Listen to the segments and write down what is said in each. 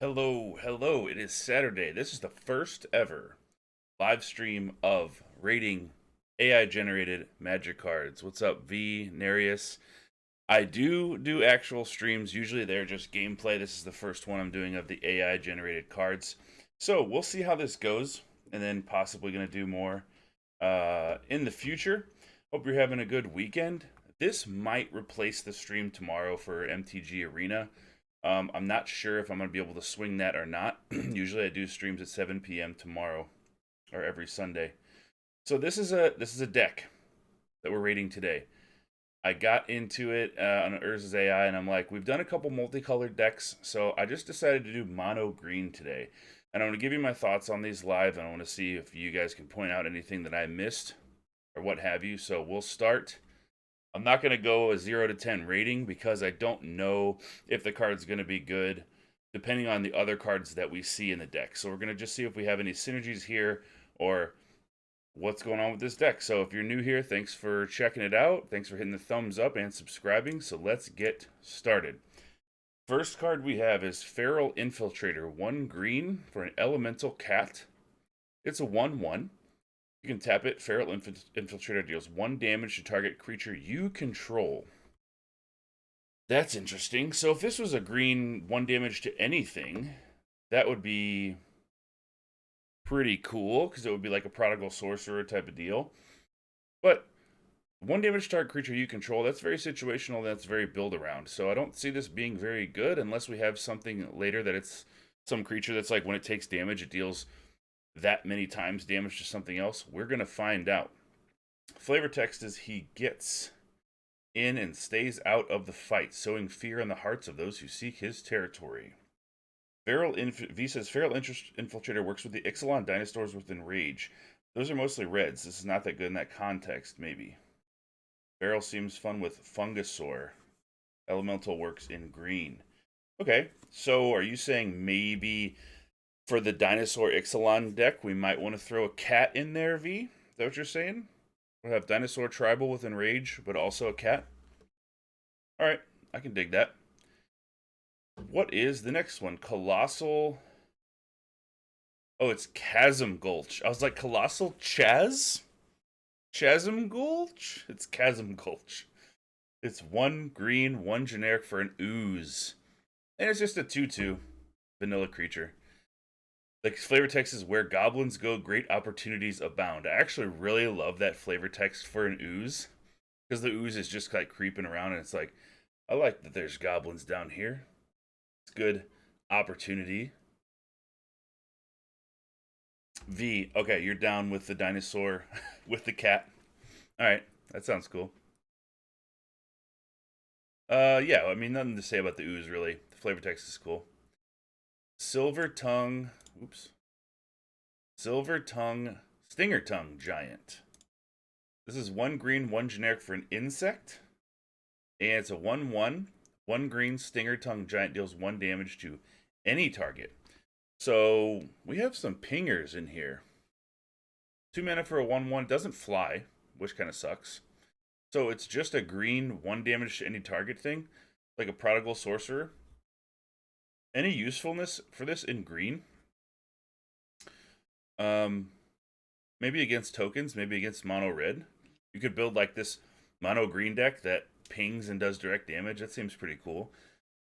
Hello, hello. It is Saturday. This is the first ever live stream of rating AI generated magic cards. What's up, V, Narius? I do actual streams. Usually they're just gameplay. This is the first one I'm doing of the AI generated cards. So we'll see how this goes, and then possibly going to do more in the future. Hope you're having a good weekend. This might replace the stream tomorrow for MTG Arena. I'm not sure if I'm going to be able to swing that or not. Usually I do streams at 7 p.m. tomorrow or every Sunday. So this is a deck that we're rating today. I got into it on Urza's AI, and I'm like, we've done a couple multicolored decks, so I just decided to do mono green today. And I want to give you my thoughts on these live, and I want to see if you guys can point out anything that I missed or what have you. So we'll start. I'm not going to go a 0 to 10 rating because I don't know if the card's going to be good depending on the other cards that we see in the deck. So we're going to just see if we have any synergies here or what's going on with this deck. So if you're new here, thanks for checking it out. Thanks for hitting the thumbs up and subscribing. So let's get started. First card we have is Feral Infiltrator. 1 green for an elemental cat. It's a 1/1. You can tap it. Feral Infiltrator deals 1 damage to target creature you control. That's interesting. So if this was a green 1 damage to anything, that would be pretty cool because it would be like a Prodigal Sorcerer type of deal. But 1 damage to target creature you control, that's very situational, that's very build around. So I don't see this being very good unless we have something later that it's some creature that's like when it takes damage, it deals that many times damage to something else. We're going to find out. Flavor text is he gets in and stays out of the fight, sowing fear in the hearts of those who seek his territory. V says Feral Infiltrator works with the Ixalan dinosaurs within Rage. Those are mostly reds. This is not that good in that context, maybe. Feral seems fun with Fungusaur. Elemental works in green. Okay, so are you saying maybe for the Dinosaur Ixalan deck, we might want to throw a cat in there, V? Is that what you're saying? We'll have Dinosaur Tribal with Enrage, but also a cat? Alright, I can dig that. What is the next one? Colossal... Oh, it's Chasm Gulch. I was like, Colossal Chaz? Chasm Gulch? It's Chasm Gulch. It's 1 green, 1 generic for an ooze. And it's just a 2/2 vanilla creature. Like flavor text is where goblins go, great opportunities abound. I actually really love that flavor text for an ooze. Because the ooze is just like creeping around and it's like, I like that there's goblins down here. It's good opportunity. V, okay, you're down with the dinosaur with the cat. Alright, that sounds cool. Yeah, I mean, nothing to say about the ooze, really. The flavor text is cool. Silver Tongue, oops. Silver Tongue, Stinger Tongue Giant. This is 1 green, 1 generic for an insect. And it's a 1/1. 1 green, Stinger Tongue Giant deals 1 damage to any target. So, we have some pingers in here. 2 mana for a 1/1. Doesn't fly, which kind of sucks. So, it's just a green, 1 damage to any target thing. Like a Prodigal Sorcerer. Any usefulness for this in green? Maybe against tokens, maybe against mono red. You could build like this mono green deck that pings and does direct damage. That seems pretty cool.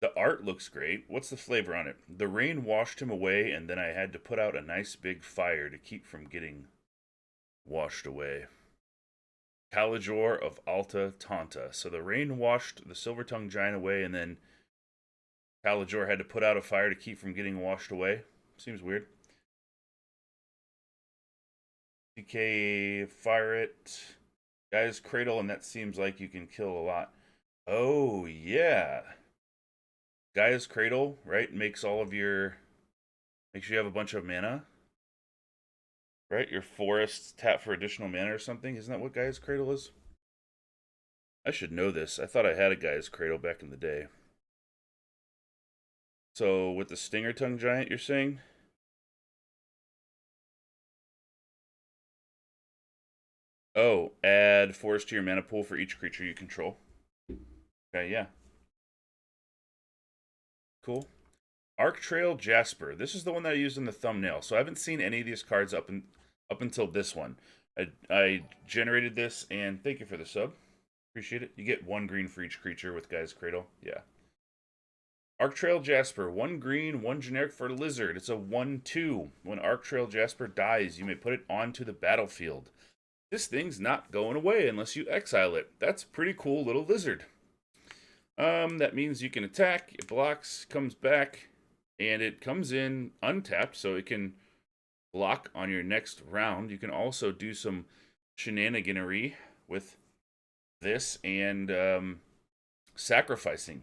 The art looks great. What's the flavor on it? The rain washed him away, and then I had to put out a nice big fire to keep from getting washed away. Kalajor of Alta Tanta. So the rain washed the Silver Tongue Giant away, and then Kalajor had to put out a fire to keep from getting washed away. Seems weird. DK, fire it. Guy's Cradle, and that seems like you can kill a lot. Oh, yeah. Guy's Cradle, right? Makes all of your... Makes sure you have a bunch of mana. Right? Your forests tap for additional mana or something. Isn't that what Guy's Cradle is? I should know this. I thought I had a Guy's Cradle back in the day. So, with the Stinger Tongue Giant, you're saying? Oh, add forest to your mana pool for each creature you control. Okay, yeah. Cool. Arctrail Jasper. This is the one that I used in the thumbnail. So I haven't seen any of these cards up until this one. I generated this, and thank you for the sub. Appreciate it. You get 1 green for each creature with Guy's Cradle. Yeah. Arctrail Jasper. 1 green, 1 generic for Lizard. It's a 1/2. When Arctrail Jasper dies, you may put it onto the battlefield. This thing's not going away unless you exile it. That's a pretty cool little lizard. That means you can attack, it blocks, comes back, and it comes in untapped, so it can block on your next round. You can also do some shenaniganery with this and sacrificing.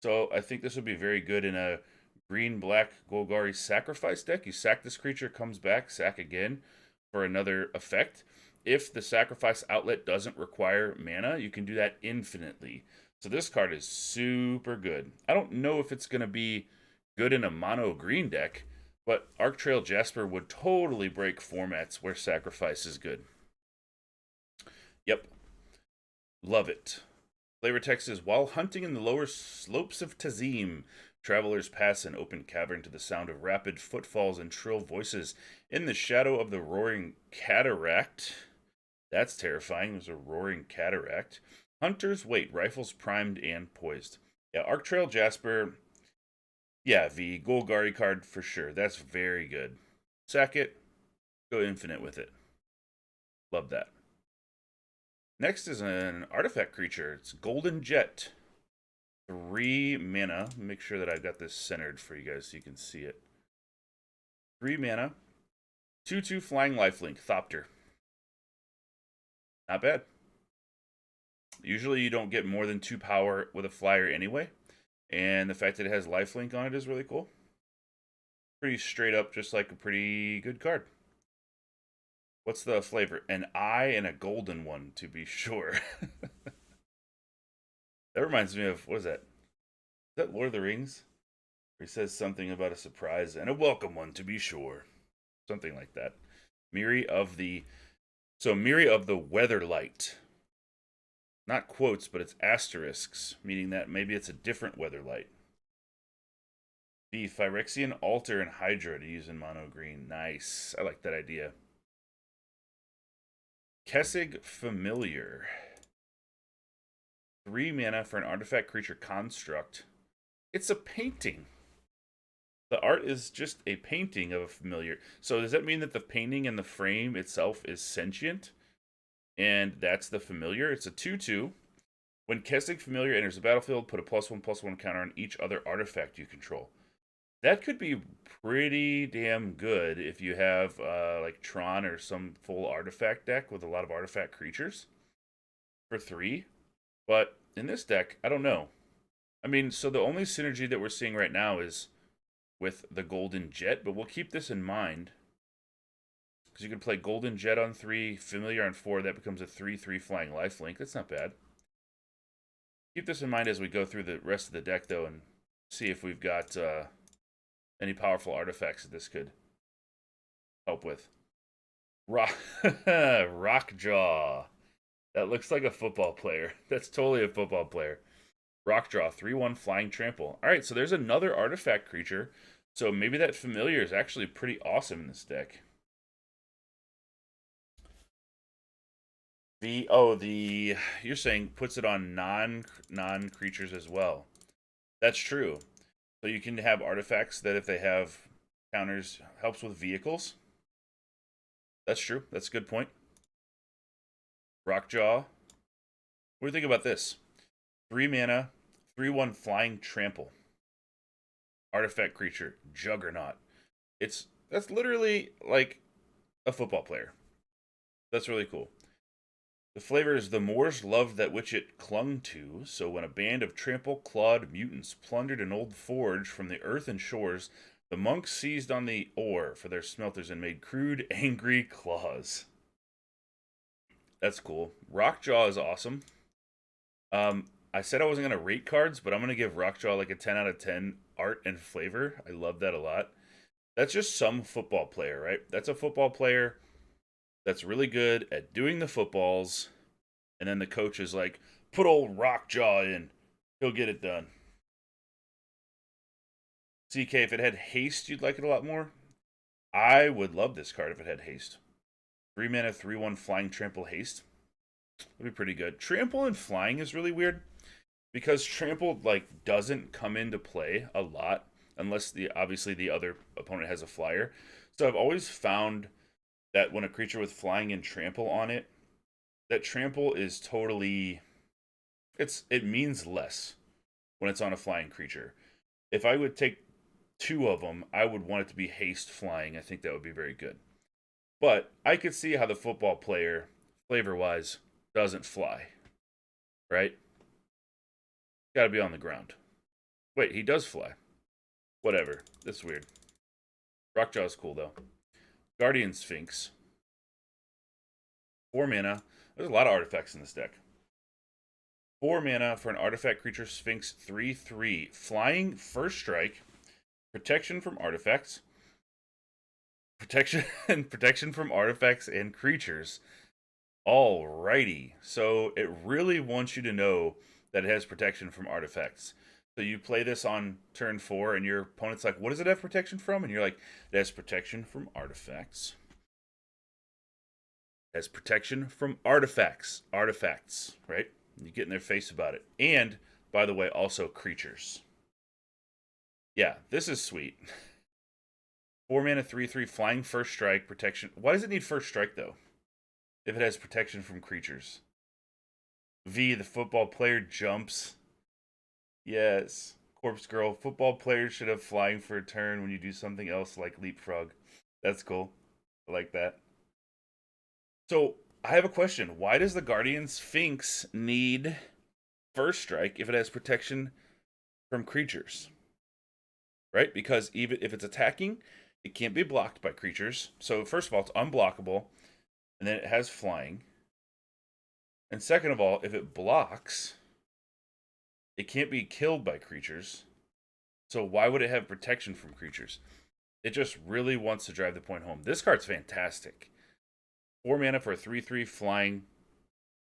So I think this would be very good in a green-black Golgari sacrifice deck. You sack this creature, comes back, sack again for another effect. If the sacrifice outlet doesn't require mana, you can do that infinitely. So this card is super good. I don't know if it's going to be good in a mono green deck, but Arctrail Jasper would totally break formats where sacrifice is good. Yep. Love it. Flavor text is, while hunting in the lower slopes of Tazim, travelers pass an open cavern to the sound of rapid footfalls and shrill voices. In the shadow of the roaring cataract, that's terrifying, there's a roaring cataract, hunters wait, rifles primed and poised. Yeah, Arctrail Jasper, yeah, the Golgari card for sure. That's very good. Sack it, go infinite with it. Love that. Next is an artifact creature. It's Golden Jet. 3 mana. Make sure that I've got this centered for you guys so you can see it. 3 mana. 2/2 flying lifelink. Thopter. Not bad. Usually you don't get more than 2 power with a flyer anyway. And the fact that it has lifelink on it is really cool. Pretty straight up, just like a pretty good card. What's the flavor? An eye and a golden one, to be sure. That reminds me of, what is that? Is that Lord of the Rings? Where he says something about a surprise and a welcome one, to be sure. Something like that. Miri of the Weatherlight. Not quotes, but it's asterisks, meaning that maybe it's a different Weatherlight. The Phyrexian Altar and Hydra to use in mono green. Nice. I like that idea. Kessig Familiar. 3 mana for an artifact creature construct. It's a painting. The art is just a painting of a familiar. So does that mean that the painting and the frame itself is sentient? And that's the familiar? It's a 2/2. When Kessig Familiar enters the battlefield, put a +1/+1 counter on each other artifact you control. That could be pretty damn good if you have like Tron or some full artifact deck with a lot of artifact creatures for 3. But in this deck, I don't know. I mean, so the only synergy that we're seeing right now is with the Golden Jet, but we'll keep this in mind. Because you can play Golden Jet on 3, Familiar on 4, that becomes a 3/3 flying lifelink. That's not bad. Keep this in mind as we go through the rest of the deck, though, and see if we've got any powerful artifacts that this could help with. Rockjaw. That looks like a football player. That's totally a football player. Rockjaw, 3/1 flying trample. Alright, so there's another artifact creature. So maybe that familiar is actually pretty awesome in this deck. You're saying puts it on non creatures as well. That's true. So you can have artifacts that if they have counters helps with vehicles. That's true. That's a good point. Rockjaw. What do you think about this? 3 mana, 3/1 flying trample. Artifact creature, Juggernaut. That's literally like a football player. That's really cool. The flavor is the Moors loved that which it clung to, so when a band of trample-clawed mutants plundered an old forge from the earthen shores, the monks seized on the ore for their smelters and made crude, angry claws. That's cool. Rockjaw is awesome. I said I wasn't going to rate cards, but I'm going to give Rockjaw like a 10 out of 10 art and flavor. I love that a lot. That's just some football player, right? That's a football player that's really good at doing the footballs, and then the coach is like, put old Rockjaw in. He'll get it done. CK, if it had haste, you'd like it a lot more. I would love this card if it had haste. 3 mana, 3/1 flying trample haste. That'd be pretty good. Trample and flying is really weird because trample like doesn't come into play a lot unless obviously the other opponent has a flyer. So I've always found that when a creature with flying and trample on it, that trample is totally it means less when it's on a flying creature. If I would take 2 of them, I would want it to be haste flying. I think that would be very good. But I could see how the football player, flavor-wise, doesn't fly. Right? Got to be on the ground. Wait, he does fly. Whatever. That's weird. Rockjaw is cool, though. Guardian Sphinx. 4 mana. There's a lot of artifacts in this deck. 4 mana for an artifact creature Sphinx 3/3. Flying, first strike. Protection from artifacts. Protection from artifacts and creatures. Alrighty. So it really wants you to know that it has protection from artifacts. So you play this on turn 4 and your opponent's like, what does it have protection from? And you're like, it has protection from artifacts. It has protection from artifacts. Artifacts, right? You get in their face about it. And, by the way, also creatures. Yeah, this is sweet. 4 mana, 3/3, flying, first strike, protection. Why does it need first strike, though? If it has protection from creatures. V, the football player jumps. Yes. Corpse Girl, football players should have flying for a turn when you do something else like leapfrog. That's cool. I like that. So, I have a question. Why does the Guardian Sphinx need first strike if it has protection from creatures? Right? Because even if it's attacking, it can't be blocked by creatures. So, first of all, it's unblockable. And then it has flying. And second of all, if it blocks, it can't be killed by creatures. So why would it have protection from creatures? It just really wants to drive the point home. This card's fantastic. 4 mana for a 3/3 flying.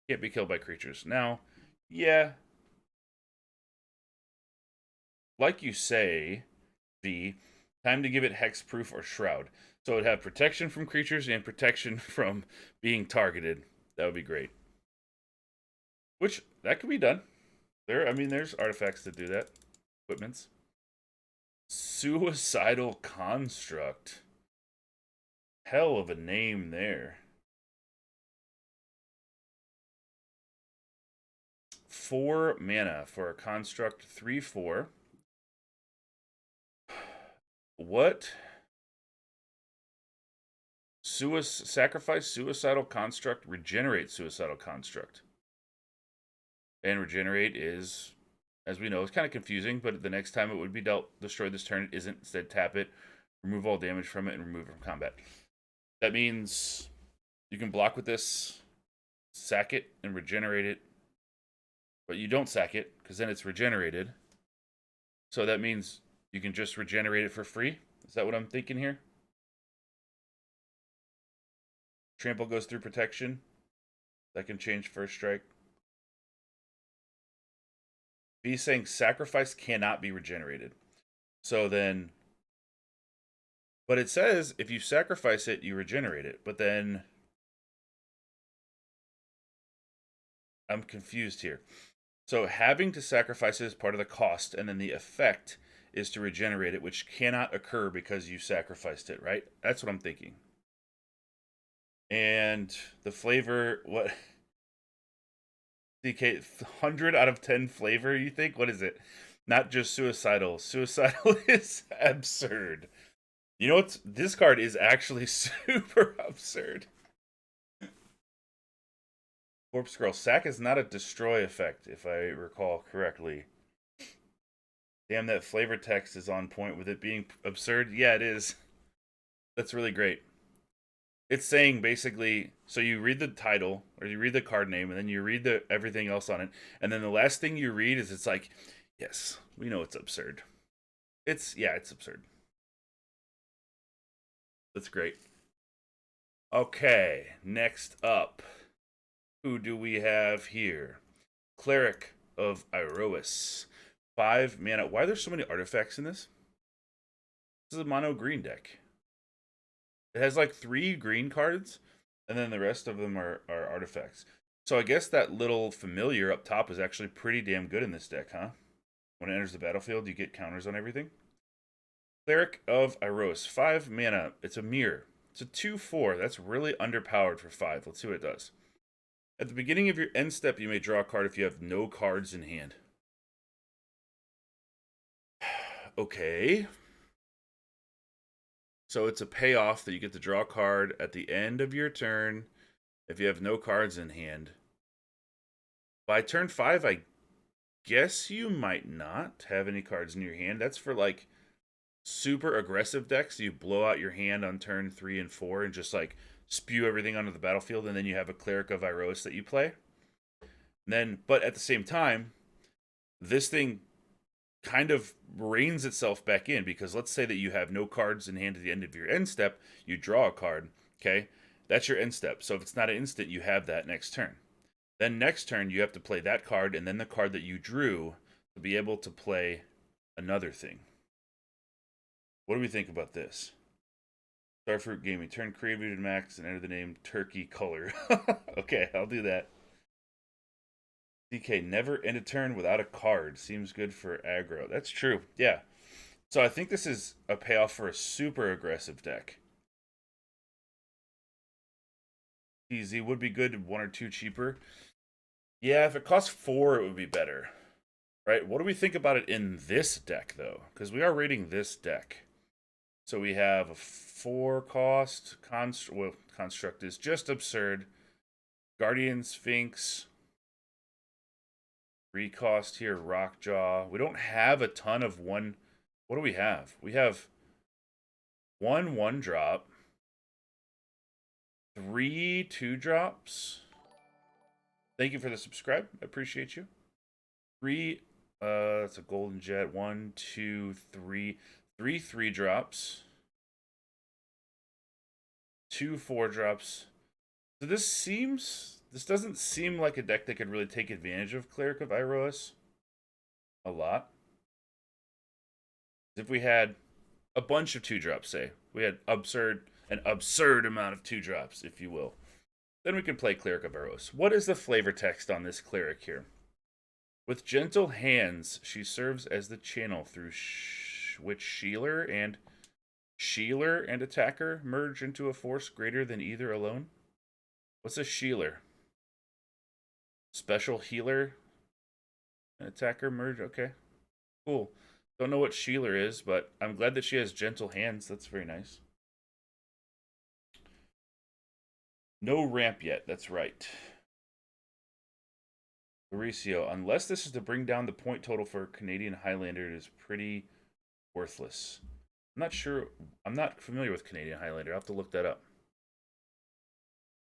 Can't be killed by creatures. Now, yeah. Like you say, V, time to give it hexproof or shroud. So it'd have protection from creatures and protection from being targeted. That would be great. Which, that could be done. There's artifacts that do that. Equipments. Suicidal Construct. Hell of a name there. 4 mana for a construct 3/4. What? Sacrifice Suicidal Construct, regenerate Suicidal Construct. And regenerate is, as we know, it's kind of confusing, but the next time it would be dealt, destroy this turn, it isn't. Instead, tap it, remove all damage from it, and remove it from combat. That means you can block with this, sack it, and regenerate it. But you don't sack it, because then it's regenerated. So that means you can just regenerate it for free? Is that what I'm thinking here? Trample goes through protection. That can change first strike. B saying sacrifice cannot be regenerated. So then, but it says if you sacrifice it, you regenerate it. But then, I'm confused here. So having to sacrifice it is part of the cost, and then the effect is to regenerate it, which cannot occur because you sacrificed it, right? That's what I'm thinking. And the flavor, what? DK, 100 out of 10 flavor, you think? What is it? Not just suicidal. Suicidal is absurd. You know what? This card is actually super absurd. Corpse Girl. Sack is not a destroy effect, if I recall correctly. Damn, that flavor text is on point with it being absurd. Yeah, it is. That's really great. It's saying basically, so you read the title or you read the card name and then you read everything else on it, and then the last thing you read is it's like, yes, we know it's absurd. It's absurd. That's great. Okay, next up, who do we have here? Cleric of Iroas. 5 mana. Why are there so many artifacts in this? This is a mono green deck. It has like 3 green cards, and then the rest of them are artifacts. So I guess that little familiar up top is actually pretty damn good in this deck, huh? When it enters the battlefield, you get counters on everything. Cleric of Iros, 5 mana. It's a mirror. It's a 2/4. That's really underpowered for 5. Let's see what it does. At the beginning of your end step, you may draw a card if you have no cards in hand. Okay. So it's a payoff that you get to draw a card at the end of your turn if you have no cards in hand. By turn 5, I guess you might not have any cards in your hand. That's for like super aggressive decks. You blow out your hand on turn 3 and 4 and just like spew everything onto the battlefield, and then you have a Cleric of Iroas that you play. And then, but at the same time, this thing kind of reins itself back in, because let's say that you have no cards in hand at the end of your end step, you draw a card, okay? That's your end step. So if it's not an instant, you have that next turn. Then next turn, you have to play that card and then the card that you drew to be able to play another thing. What do we think about this? Starfruit Gaming. Turn creativity to max and enter the name Turkey Color. Okay, I'll do that. DK, never end a turn without a card. Seems good for aggro. That's true. Yeah. So I think this is a payoff for a super aggressive deck. TZ would be good, 1 or 2 cheaper. Yeah, if it costs 4, it would be better. Right? What do we think about it in this deck, though? Because we are rating this deck. So we have a 4 cost. Construct is just absurd. Guardian Sphinx. 3 cost here, Rockjaw. We don't have a ton of one. What do we have? We have 1 1-drop. 3 2-drops. Thank you for the subscribe. I appreciate you. 3, that's a golden jet. 1, 2, 3. 3 3-drops. 2 4-drops. So this doesn't seem like a deck that could really take advantage of Cleric of Iroas a lot. If we had a bunch of 2-drops, say, we had an absurd amount of 2-drops, if you will, then we can play Cleric of Iros. What is the flavor text on this cleric here? With gentle hands, she serves as the channel through which Shealer and attacker merge into a force greater than either alone. What's a Shealer? Special healer and attacker merge. Okay, cool. Don't know what Shealer is, but I'm glad that she has gentle hands. That's very nice. No ramp yet. That's right. Mauricio, unless this is to bring down the point total for Canadian Highlander, it is pretty worthless. I'm not sure. I'm not familiar with Canadian Highlander. I'll have to look that up.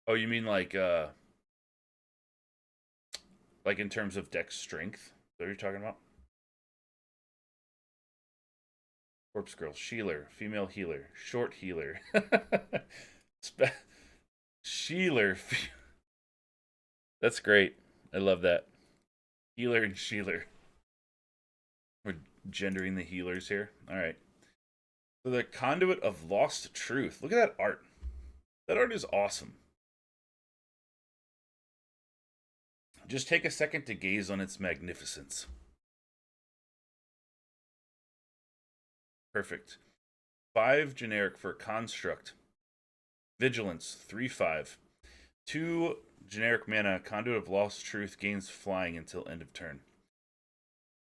Oh, you mean like in terms of deck strength? Is that what you're talking about? Corpse Girl, Shealer, female healer, short healer. Shealer. That's great. I love that. Healer and Shealer. We're gendering the healers here. All right. So the Conduit of Lost Truth. Look at that art. That art is awesome. Just take a second to gaze on its magnificence. Perfect. 5 generic for Construct. Vigilance, 3/5. 2 generic mana, Conduit of Lost Truth gains flying until end of turn.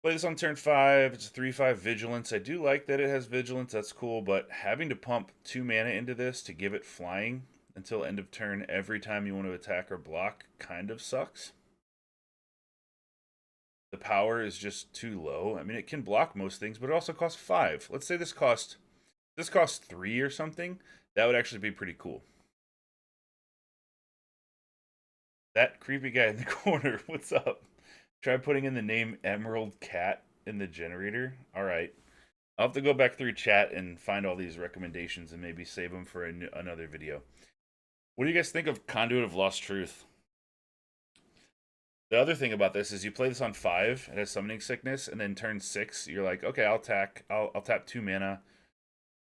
Play this on turn 5. It's a 3/5 Vigilance. I do like that it has Vigilance. That's cool, but having to pump 2 mana into this to give it flying until end of turn every time you want to attack or block kind of sucks. The power is just too low. I mean, it can block most things, but it also costs 5. Let's say this costs 3 or something. That would actually be pretty cool. That creepy guy in the corner, what's up? Try putting in the name Emerald Cat in the generator. All right. I'll have to go back through chat and find all these recommendations and maybe save them for another video. What do you guys think of Conduit of Lost Truth? The other thing about this is you play this on 5, it has Summoning Sickness, and then turn 6, you're like, okay, I'll tap 2 mana,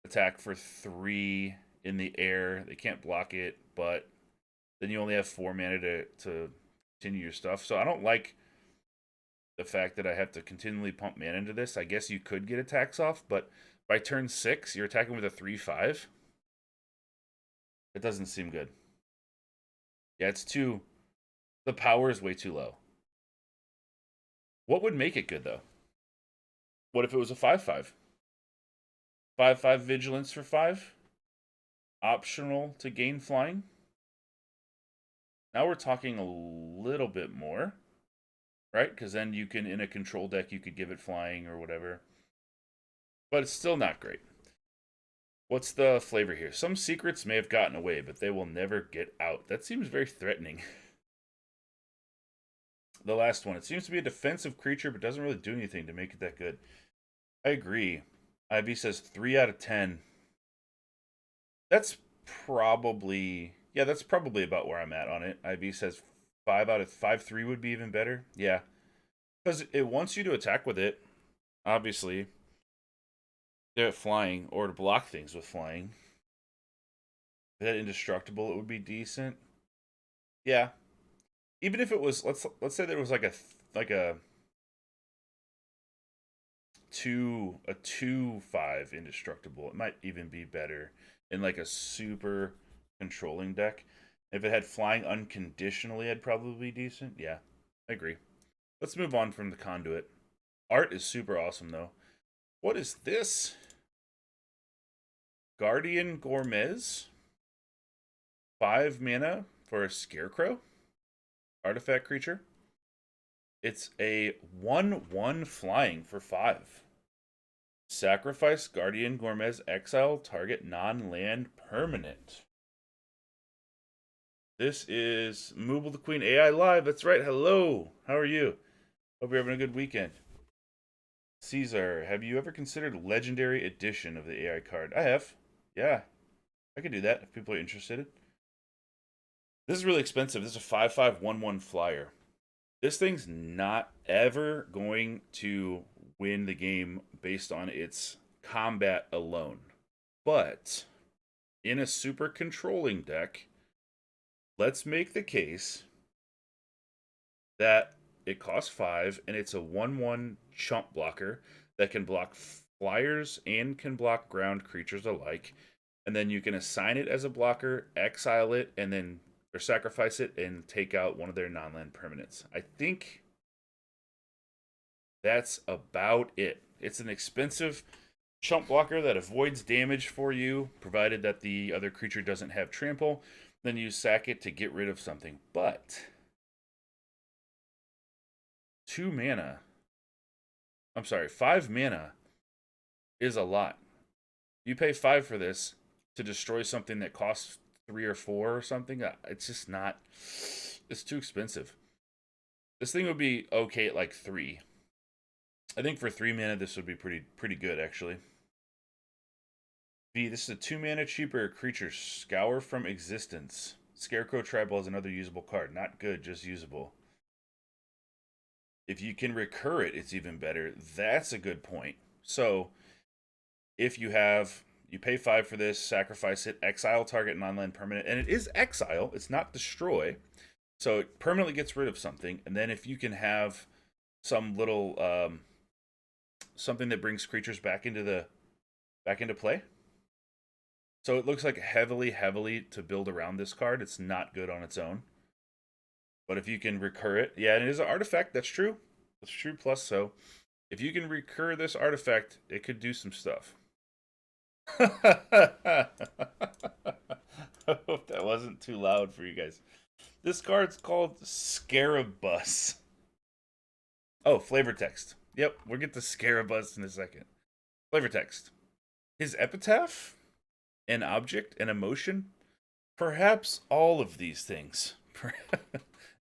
attack for 3 in the air. They can't block it, but then you only have 4 mana to continue your stuff. So I don't like the fact that I have to continually pump mana into this. I guess you could get attacks off, but by turn 6, you're attacking with a 3/5. It doesn't seem good. Yeah, it's too... The power is way too low. What would make it good, though? What if it was a 5/5? 5/5 vigilance for 5? Optional to gain flying? Now we're talking a little bit more, right? Because then you can, in a control deck, you could give it flying or whatever. But it's still not great. What's the flavor here? Some secrets may have gotten away, but they will never get out. That seems very threatening. The last one. It seems to be a defensive creature, but doesn't really do anything to make it that good. I agree. IV says 3 out of 10. That's probably... Yeah, that's probably about where I'm at on it. IV says 5 out of 5/3 would be even better. Yeah. Because it wants you to attack with it, obviously. Do it flying, or to block things with flying. If that indestructible, it would be decent. Yeah. Even if it was, let's say there was like a 2/5 indestructible. It might even be better in like a super controlling deck. If it had flying unconditionally, I'd probably be decent. Yeah, I agree. Let's move on from the Conduit. Art is super awesome though. What is this? Guardian Gourmet. 5 mana for a Scarecrow artifact creature. It's a 1/1 flying for 5. Sacrifice Guardian Gourmet, exile target non-land permanent. This is Mooble the Queen AI Live. That's right. Hello. How are you? Hope you're having a good weekend. Caesar, have you ever considered Legendary Edition of the AI card? I have. Yeah. I could do that if people are interested. This is really expensive. This is a 5/5 1/1 flyer. This thing's not ever going to win the game based on its combat alone. But in a super controlling deck, let's make the case that it costs 5 and it's a 1/1 chump blocker that can block flyers and can block ground creatures alike. And then you can assign it as a blocker, exile it, and then or sacrifice it and take out one of their non-land permanents. I think that's about it. It's an expensive chump blocker that avoids damage for you, provided that the other creature doesn't have trample. Then you sack it to get rid of something. But 2 mana. I'm sorry, 5 mana is a lot. You pay 5 for this to destroy something that costs 3 or 4 or something. It's just not. It's too expensive. This thing would be okay at like 3. I think for 3 mana this would be pretty good actually. B, this is a 2 mana cheaper creature. Scour from Existence. Scarecrow Tribal is another usable card. Not good, just usable. If you can recur it, it's even better. That's a good point. So, if you pay 5 for this, sacrifice it, exile target non-land permanent, and it is exile, it's not destroy. So it permanently gets rid of something, and then if you can have some little something that brings creatures back into play. So it looks like heavily to build around this card. It's not good on its own. But if you can recur it, yeah, and it is an artifact, that's true. That's true plus so. If you can recur this artifact, it could do some stuff. I hope that wasn't too loud for you guys. This card's called Scarab Bus. Oh, flavor text. Yep, we'll get to Scarab Bus in a second. Flavor text. His epitaph? An object? An emotion? Perhaps all of these things.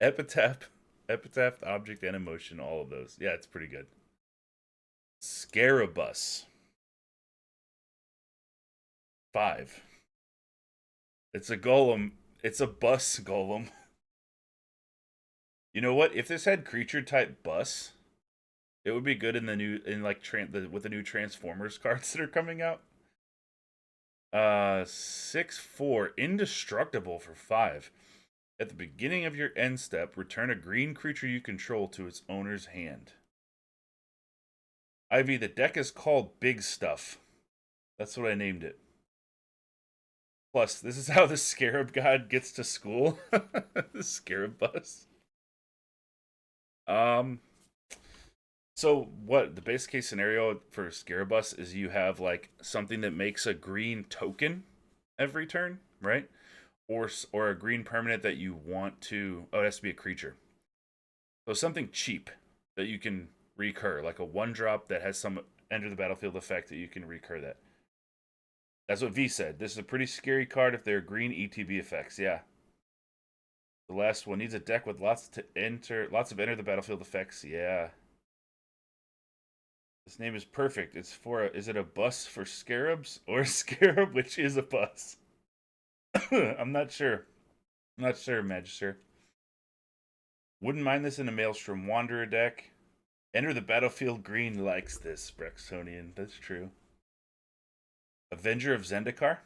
Epitaph, object, and emotion, all of those. Yeah, it's pretty good. Scarab Bus. 5. It's a golem. It's a bus golem. You know what? If this had creature type bus, it would be good in the new with the new Transformers cards that are coming out. 6/4, indestructible for 5. At the beginning of your end step, return a green creature you control to its owner's hand. Ivy, the deck is called Big Stuff. That's what I named it. Plus, this is how the Scarab God gets to school. The Scarab Bus. So what the base case scenario for Scarab Bus is you have like something that makes a green token every turn, right? Or a green permanent that you want to. Oh, it has to be a creature. So something cheap that you can recur, like a 1-drop that has some enter the battlefield effect that you can recur that. That's what V said. This is a pretty scary card if they're green ETB effects. Yeah. The last one needs a deck with lots of enter the battlefield effects. Yeah. This name is perfect. It's for is it a bus for scarabs or a scarab which is a bus? I'm not sure. I'm not sure, Magister. Wouldn't mind this in a Maelstrom Wanderer deck. Enter the battlefield green likes this, Brextonian. That's true. Avenger of Zendikar.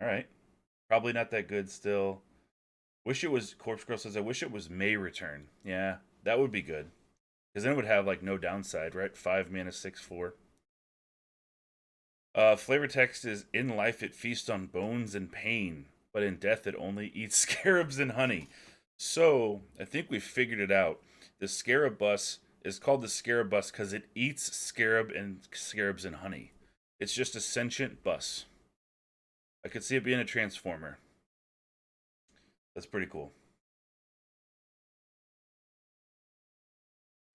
Alright. Probably not that good still. Wish it was, Corpse Girl says, I wish it was May Return. Yeah, that would be good. Because then it would have like no downside, right? 5 mana, 6/4. Flavor text is in life it feasts on bones and pain, but in death it only eats scarabs and honey. So I think we figured it out. The Scarab Bus is called the Scarab Bus because it eats scarabs and honey. It's just a sentient bus. I could see it being a transformer. That's pretty cool.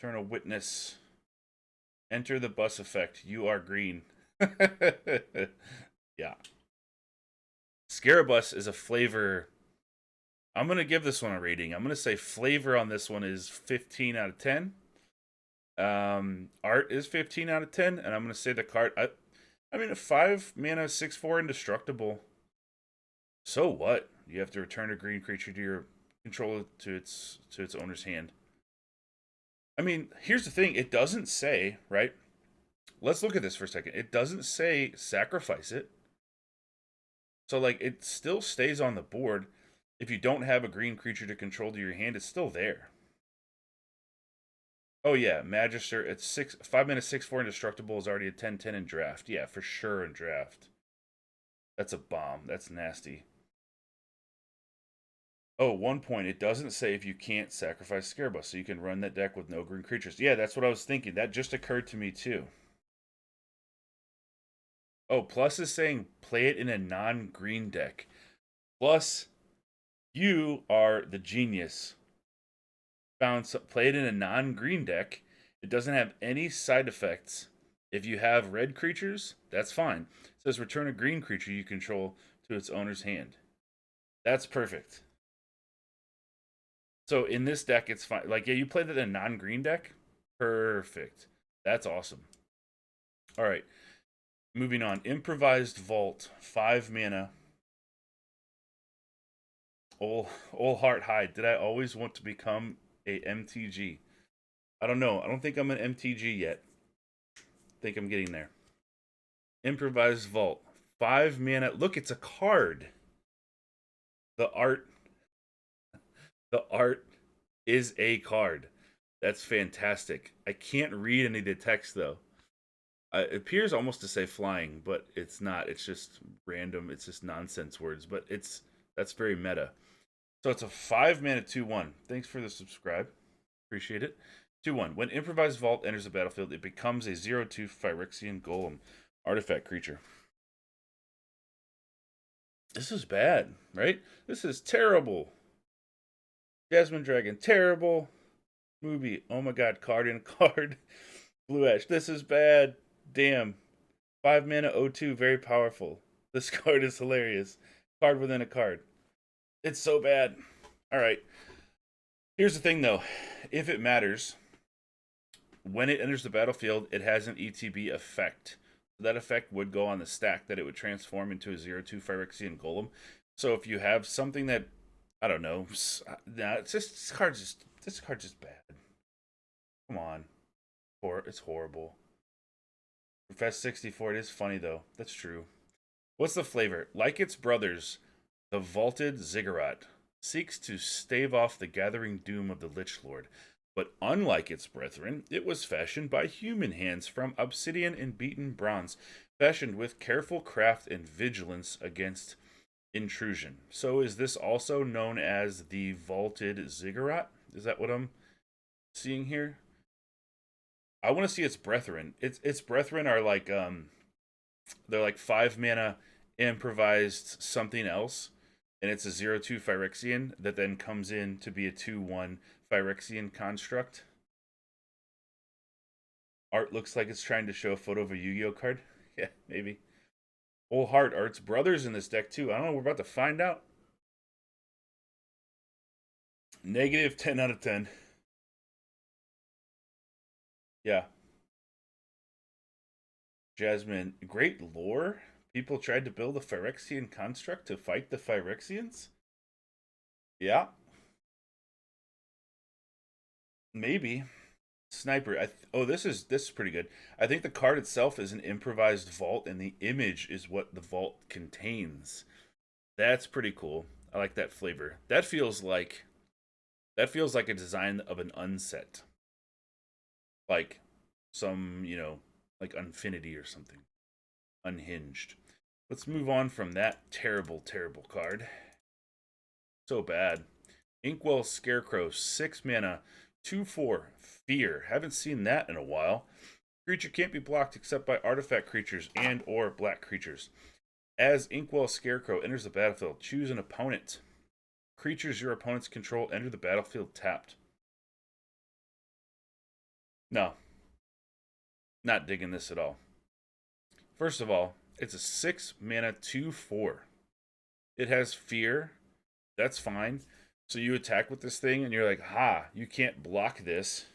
Turn a witness. Enter the bus effect. You are green. Yeah. Scarab Bus is a flavor. I'm going to give this one a rating. I'm going to say flavor on this one is 15 out of 10. Art is 15 out of 10. And I'm going to say the card. I mean, a 5 mana, 6/4 indestructible. So what? You have to return a green creature to your control to its owner's hand. I mean, here's the thing. It doesn't say, right? Let's look at this for a second. It doesn't say sacrifice it. So, like, it still stays on the board. If you don't have a green creature to control to your hand, it's still there. Oh, yeah. Magister, it's 5 mana, 6/4 indestructible is already a 10/10 in draft. Yeah, for sure in draft. That's a bomb. That's nasty. Oh, 1 point. It doesn't say if you can't sacrifice Scarab Bus, so you can run that deck with no green creatures. Yeah, that's what I was thinking. That just occurred to me, too. Oh, Plus is saying play it in a non-green deck. Plus, you are the genius. Play it in a non-green deck. It doesn't have any side effects. If you have red creatures, that's fine. It says return a green creature you control to its owner's hand. That's perfect. So in this deck, it's fine. Like, yeah, you played it in a non-green deck? Perfect. That's awesome. All right. Moving on. Improvised Vault. 5 mana. Old Heart Hide. Did I always want to become a MTG? I don't know. I don't think I'm an MTG yet. I think I'm getting there. Improvised Vault. 5 mana. Look, it's a card. The art is a card. That's fantastic. I can't read any of the text though. It appears almost to say flying, but it's not. It's just random. It's just nonsense words, but that's very meta. So it's a 5 mana 2/1. Thanks for the subscribe. Appreciate it. 2/1. When Improvised Vault enters the battlefield, it becomes a 0/2 Phyrexian Golem artifact creature. This is bad, right? This is terrible. Jasmine Dragon, terrible. Movie, oh my god, card in card. Blue Ash, this is bad. Damn. 5 mana 0/2, very powerful. This card is hilarious. Card within a card. It's so bad. Alright. Here's the thing though. If it matters, when it enters the battlefield, it has an ETB effect. That effect would go on the stack that it would transform into a 0/2 Phyrexian Golem. So if you have something that, I don't know, nah, it's just this card's just, just bad. Come on. It's horrible. Profess 64, it is funny though. That's true. What's the flavor? Like its brothers, the vaulted ziggurat seeks to stave off the gathering doom of the Lich Lord. But unlike its brethren, it was fashioned by human hands from obsidian and beaten bronze, fashioned with careful craft and vigilance against intrusion. So is this also known as the vaulted ziggurat? Is that what I'm seeing here? I want to see its brethren. Its brethren are like they're like 5 mana improvised something else, and it's a 0/2 Phyrexian that then comes in to be a 2/1 Phyrexian construct. Art looks like it's trying to show a photo of a Yu-Gi-Oh card. Yeah, maybe. Whole Heart Art's brothers in this deck too. I don't know. We're about to find out. Negative 10 out of 10. Yeah. Jasmine, great lore. People tried to build a Phyrexian construct to fight the Phyrexians? Yeah. Maybe. Sniper. Oh, this is pretty good. I think the card itself is an improvised vault, and the image is what the vault contains. That's pretty cool. I like that flavor. That feels like a design of an unset. Like some, like Unfinity or something. Unhinged. Let's move on from that terrible, terrible card. So bad. Inkwell Scarecrow, 6 mana, 2/4, Fear. Haven't seen that in a while. Creature can't be blocked except by artifact creatures and or black creatures. As Inkwell Scarecrow enters the battlefield, choose an opponent. Creatures your opponents control enter the battlefield tapped. No. Not digging this at all. First of all, it's a 6 mana 2/4. It has Fear. That's fine. So you attack with this thing and you're like, ha, you can't block this.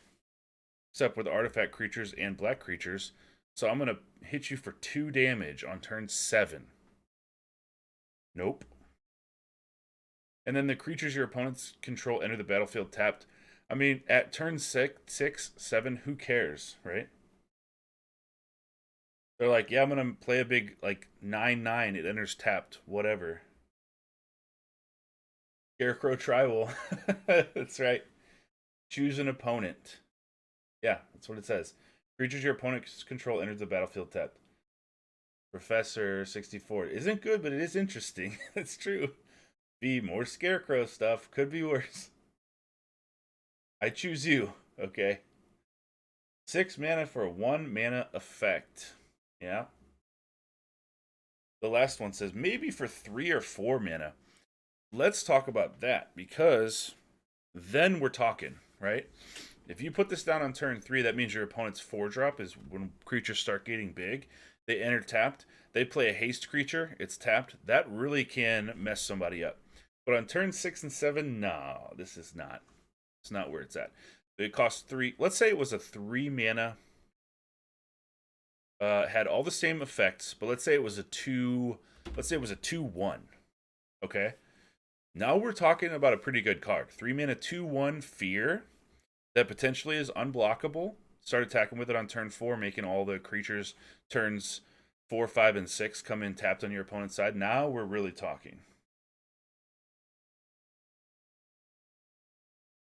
Except with artifact creatures and black creatures. So I'm going to hit you for 2 damage on turn 7. Nope. And then the creatures your opponents control enter the battlefield tapped. I mean, at turn 6, 7, who cares, right? They're like, yeah, I'm going to play a big, like, 9/9. It enters tapped. Whatever. Scarecrow Tribal. That's right. Choose an opponent. Yeah, that's what it says. Creatures your opponent's control enters the battlefield tapped. Professor 64. Isn't good, but it is interesting. That's true. Be more Scarecrow stuff. Could be worse. I choose you. Okay. 6 mana for a 1 mana effect. Yeah. The last one says maybe for 3 or 4 mana. Let's talk about that, because then we're talking, right? If you put this down on turn 3, that means your opponent's 4-drop is when creatures start getting big. They enter tapped. They play a haste creature. It's tapped. That really can mess somebody up. But on turn 6 and 7, no, this is not. It's not where it's at. It costs 3. Let's say it was a 3 mana. Had all the same effects, but let's say it was a 2. Let's say it was a 2/1. Okay. Now we're talking about a pretty good card. 3 mana 2/1 Fear that potentially is unblockable. Start attacking with it on turn 4, making all the creatures turns 4, 5, and 6 come in tapped on your opponent's side. Now we're really talking.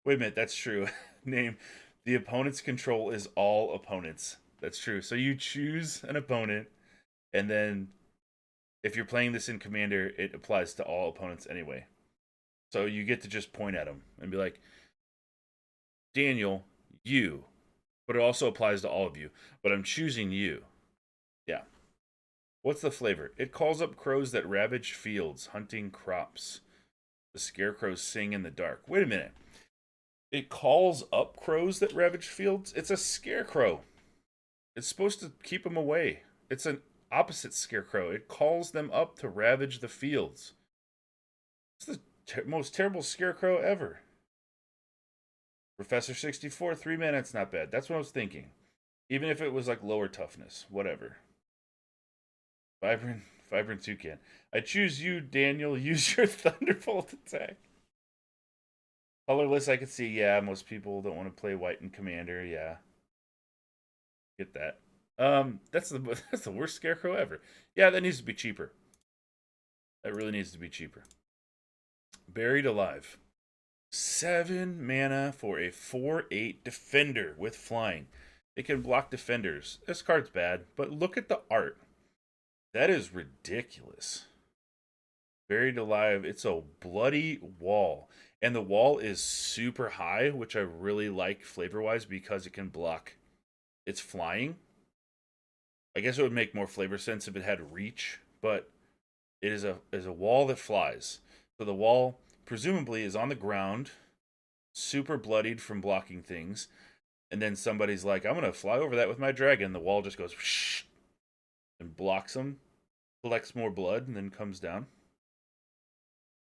Wait a minute, that's true. Name. The opponent's control is all opponents. That's true. So you choose an opponent, and then if you're playing this in Commander, it applies to all opponents anyway. So you get to just point at them and be like, Daniel, you. But it also applies to all of you. But I'm choosing you. Yeah. What's the flavor? It calls up crows that ravage fields, hunting crops. The scarecrows sing in the dark. Wait a minute. It calls up crows that ravage fields? It's a scarecrow. It's supposed to keep them away. It's an opposite scarecrow. It calls them up to ravage the fields. It's the most terrible scarecrow ever. Professor 64, 3 mana, it's not bad. That's what I was thinking. Even if it was like lower toughness, whatever. Vibrant Toucan. I choose you, Daniel. Use your Thunderbolt attack. Colorless, I could see. Yeah, most people don't want to play white in Commander. Yeah. Get that. That's the worst Scarecrow ever. Yeah, that needs to be cheaper. That really needs to be cheaper. Buried Alive. 7 mana for a 4/8 defender with flying. It can block defenders. This card's bad, but look at the art. That is ridiculous. Buried Alive, it's a bloody wall. And the wall is super high, which I really like flavor-wise because it can block. It's flying. I guess it would make more flavor sense if it had reach, but it is a wall that flies. So the wall presumably is on the ground, super bloodied from blocking things, and then somebody's like, I'm gonna fly over that with my dragon. The wall just goes whoosh, and blocks them, collects more blood, and then comes down.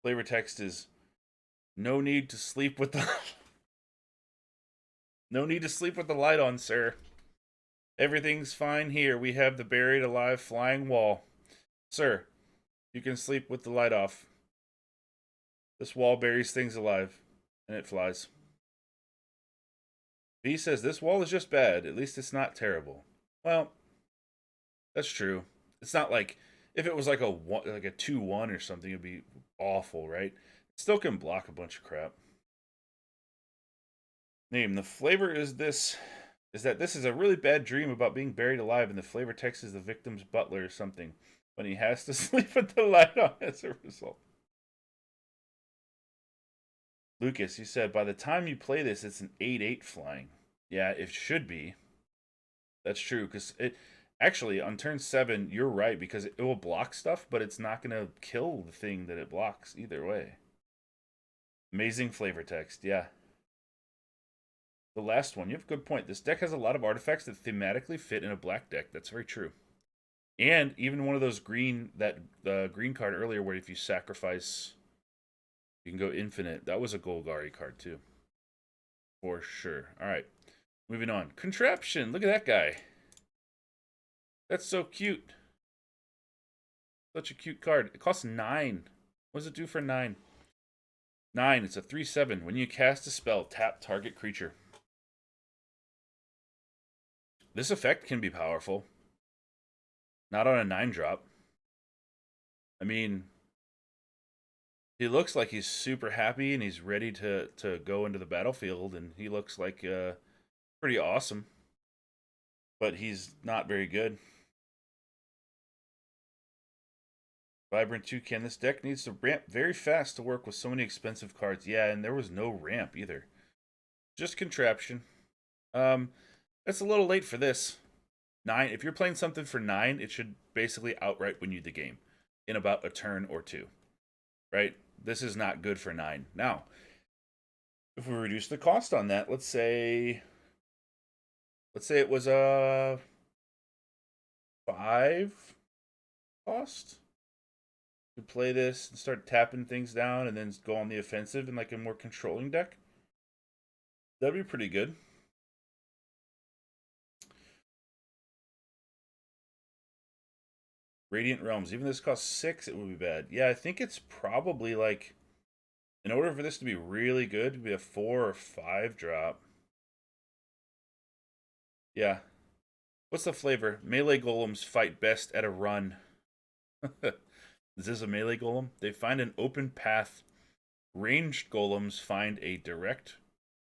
Flavor text is no need to sleep with the no need to sleep with the light on, sir. Everything's fine here. We have the buried alive flying wall. Sir, you can sleep with the light off. This wall buries things alive, and it flies. V says this wall is just bad. At least it's not terrible. Well, that's true. It's not like if it was like a 2/1 or something, it'd be awful, right? It still can block a bunch of crap. Name the flavor is that this is a really bad dream about being buried alive, and the flavor text is the victim's butler or something when he has to sleep with the light on as a result. Lucas, you said by the time you play this, it's an 8/8 flying. Yeah, it should be. That's true, because it actually on turn 7, you're right, because it will block stuff, but it's not going to kill the thing that it blocks either way. Amazing flavor text, yeah. The last one, you have a good point. This deck has a lot of artifacts that thematically fit in a black deck. That's very true. And even one of those green card earlier, where if you sacrifice, you can go infinite. That was a Golgari card too, for sure. All right, moving on. Contraption. Look at that guy. That's so cute. Such a cute card. It costs 9. What does it do for 9? 9. It's a 3/7. When you cast a spell, tap target creature. This effect can be powerful. Not on a 9-drop. I mean, he looks like he's super happy and he's ready to go into the battlefield, and he looks like pretty awesome. But he's not very good. Vibrant Toucan. This deck needs to ramp very fast to work with so many expensive cards. Yeah, and there was no ramp either. Just contraption. It's a little late for this. 9. If you're playing something for 9, it should basically outright win you the game in about a turn or two. Right? This is not good for 9. Now, if we reduce the cost on that, let's say it was a 5 cost to play this and start tapping things down and then go on the offensive in like a more controlling deck. That'd be pretty good. Radiant Realms. Even if this costs 6, it would be bad. Yeah, I think it's probably like, in order for this to be really good, it would be a 4 or 5 drop. Yeah. What's the flavor? Melee golems fight best at a run. Is this a melee golem? They find an open path. Ranged golems find a direct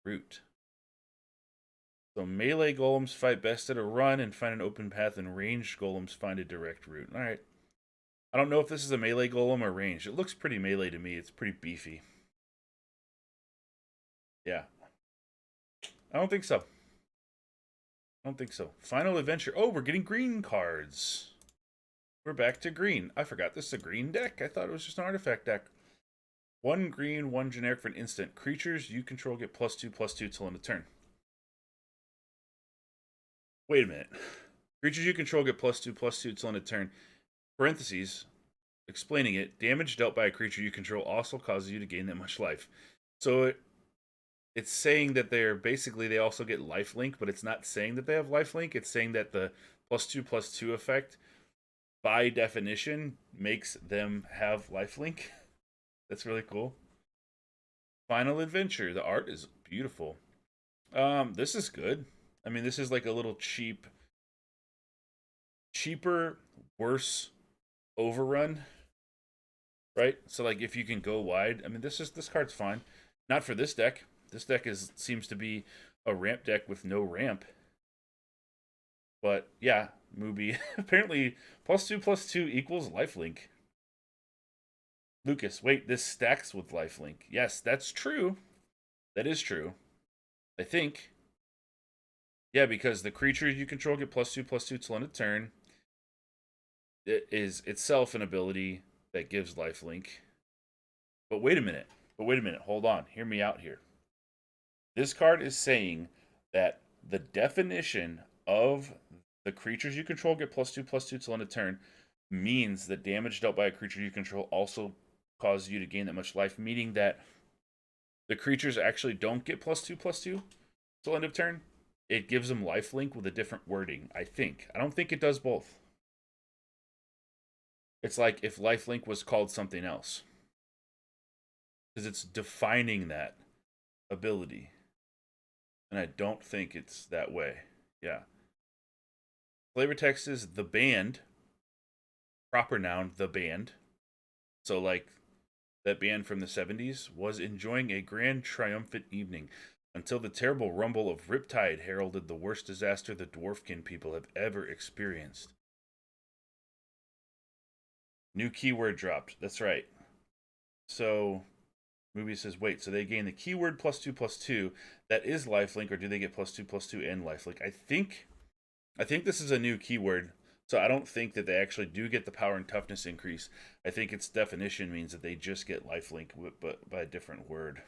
route. So melee golems fight best at a run and find an open path, and ranged golems find a direct route. All right. I don't know if this is a melee golem or ranged. It looks pretty melee to me. It's pretty beefy. Yeah. I don't think so. I don't think so. Final Adventure. Oh, we're getting green cards. We're back to green. I forgot this is a green deck. I thought it was just an artifact deck. 1 green, 1 generic for an instant. Creatures you control get +2/+2 till end of turn. Wait a minute. Creatures you control get +2/+2 till end of turn. Parentheses, explaining it, damage dealt by a creature you control also causes you to gain that much life. So it's saying that they also get lifelink, but it's not saying that they have lifelink. It's saying that the +2/+2 effect, by definition, makes them have lifelink. That's really cool. Final Adventure. The art is beautiful. This is good. I mean, this is like a little cheap cheaper, worse overrun, right? So like if you can go wide, I mean this card's fine. Not for this deck. This deck seems to be a ramp deck with no ramp. But yeah, Mubi apparently +2/+2 equals lifelink. Lucas, wait, this stacks with lifelink. Yes, that's true. That is true. I think. Yeah, because the creatures you control get +2/+2 till end of turn. It is itself an ability that gives lifelink. But wait a minute. Hold on. Hear me out here. This card is saying that the definition of the creatures you control get +2/+2 till end of turn means that damage dealt by a creature you control also causes you to gain that much life, meaning that the creatures actually don't get +2/+2 till end of turn. It gives them lifelink with a different wording, I think. I don't think it does both. It's like if lifelink was called something else. Because it's defining that ability. And I don't think it's that way. Yeah. Flavor text is the band. Proper noun, the band. So like that band from the 70s was enjoying a grand triumphant evening until the terrible rumble of Riptide heralded the worst disaster the Dwarfkin people have ever experienced. New keyword dropped. That's right. So Movie says, wait, so they gain the keyword +2/+2. That is lifelink, or do they get +2/+2 and lifelink? I think this is a new keyword, so I don't think that they actually do get the power and toughness increase. I think its definition means that they just get lifelink, but by a different word.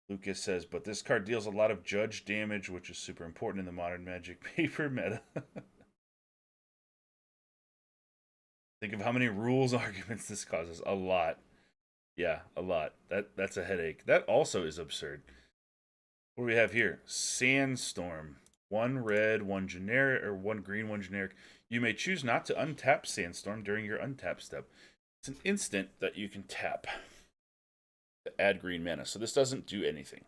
Lucas says, but this card deals a lot of judge damage, which is super important in the modern Magic paper meta. Think of how many rules arguments this causes. A lot. Yeah, a lot. That's a headache. That also is absurd. What do we have here? Sandstorm. 1 red, 1 generic, or 1 green, 1 generic. You may choose not to untap Sandstorm during your untap step. It's an instant that you can tap to add green mana. So this doesn't do anything.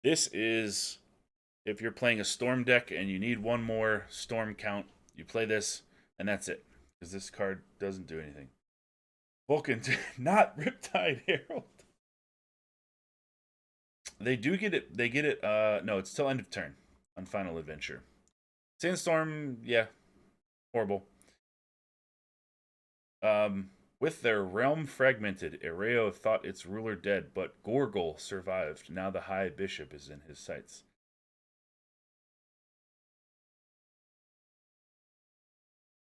This is, if you're playing a Storm deck and you need one more Storm count, you play this, and that's it. Because this card doesn't do anything. Vulcan, not Riptide Herald. They do get it. They get it. No, it's till end of turn on Final Adventure. Sandstorm, yeah, horrible. With their realm fragmented, Areo thought its ruler dead, but Gorgol survived. Now the High Bishop is in his sights.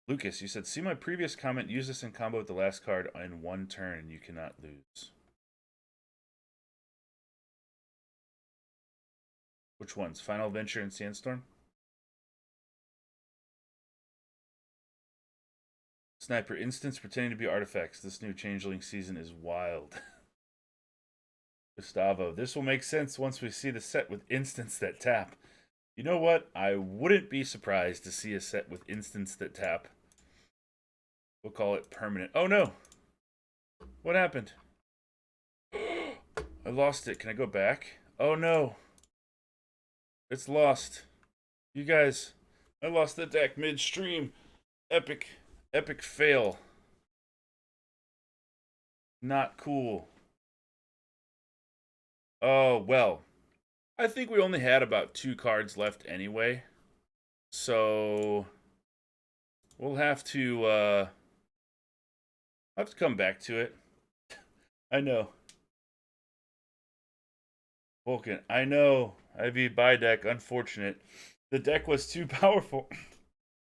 Lucas, you said, see my previous comment, use this in combo with the last card in 1 turn, and you cannot lose. Which ones? Final Adventure and Sandstorm? Sniper, instants pretending to be artifacts. This new Changeling season is wild. Gustavo, this will make sense once we see the set with instants that tap. You know what? I wouldn't be surprised to see a set with instants that tap. We'll call it permanent. Oh no! What happened? I lost it. Can I go back? Oh no! It's lost. You guys, I lost the deck midstream. Epic fail. Not cool. Oh, well. I think we only had about 2 cards left anyway. So we'll have to come back to it. I know. Vulcan, I know. IV buy deck, unfortunate. The deck was too powerful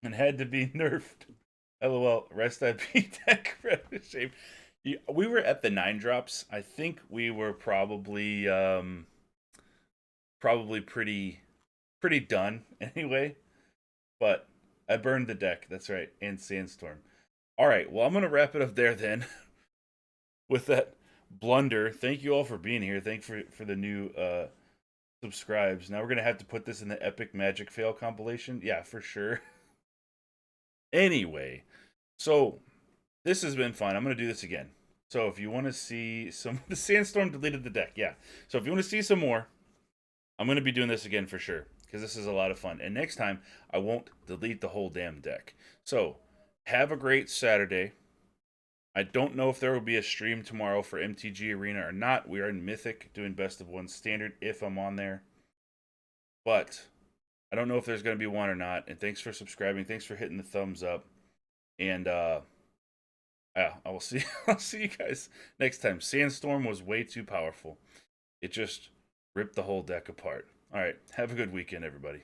and had to be nerfed. LOL, rest IP deck, shape. We were at the 9 drops. I think we were probably pretty done anyway. But I burned the deck, that's right, and Sandstorm. Alright, well I'm gonna wrap it up there then. With that blunder. Thank you all for being here. Thank for the new subscribes. Now we're gonna have to put this in the epic magic fail compilation. Yeah, for sure. Anyway, so this has been fun. I'm gonna do this again. So if you want to see some, the Sandstorm deleted the deck. Yeah. So if you want to see some more, I'm gonna be doing this again for sure. because this is a lot of fun. And next time, I won't delete the whole damn deck. So, have a great Saturday. I don't know if there will be a stream tomorrow for MTG Arena or not. We are in MYTHIC doing best of one standard if I'm on there. But I don't know if there's going to be one or not. And thanks for subscribing. Thanks for hitting the thumbs up. And yeah, I will see. I'll see you guys next time. Sandstorm was way too powerful. It just ripped the whole deck apart. All right, have a good weekend, everybody.